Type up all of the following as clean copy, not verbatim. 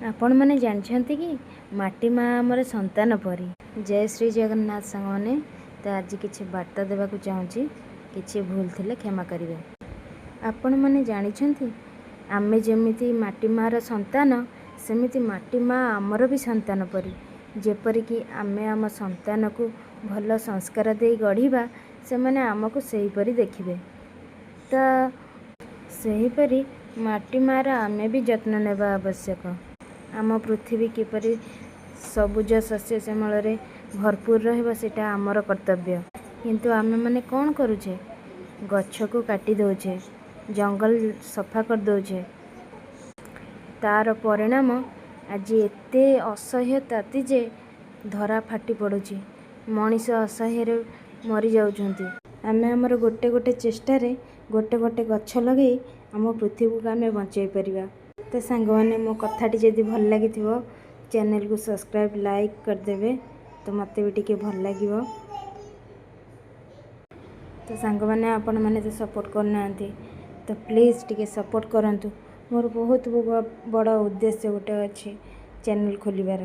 आपण मैंने जानते कि माटी माँ आमर संतान परी। जय श्री जगन्नाथ सांगने। तो आज किसी वार्ता देवाक चाहूँगी, किसी भूल थिले क्षमा करेंगे। आपण मैंने जानते आमे जमीती माटी माँ संतान, सेमिति माटी माँ आमर भी संतान परी। जेपरिक आमे आम संतान को भल संस्कार दे गढ़ा, से मैंने आमको सहीपरी देखिए। तो सहीपरी माटी माँ आमे भी जत्न नेबा आवश्यक। आम पृथ्वी किपरि सबुज शस्य श्यामल भरपूर रहा आमर कर्तव्य। किंतु आमे माने कौन करुचे, गछ को काटी दौचे, जंगल सफा कर दौचे। तार परिणाम आज एते असह्य ताती जे धरा फाटी पड़ुची, मनीष असह्य मरी जाउछंती। आमे आमर गोटे गोटे चेष्टारे गोटे गोटे गछ लगे आम पृथ्वी को आमे बचाई परिबा। तो सांग मैंने मो कथाटी जदि भल लगी चैनल को सब्सक्राइब लाइक करदे, तो मत भी टी भल लगे। तो सांग मैंने आपण मैंने तो सपोर्ट करना, तो प्लीज़ टी सपोर्ट करंतु। मोर बहुत बड़ उद्देश्य गोटे अच्छी चैनल खोलिबार।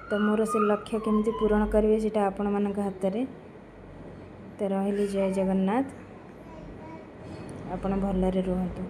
तो मोर से लक्ष्य केमती पूरण करेंगे सीटा आपण मान हाथ में। तो रही जय जगन्नाथ, आपण भलरे रुहतु।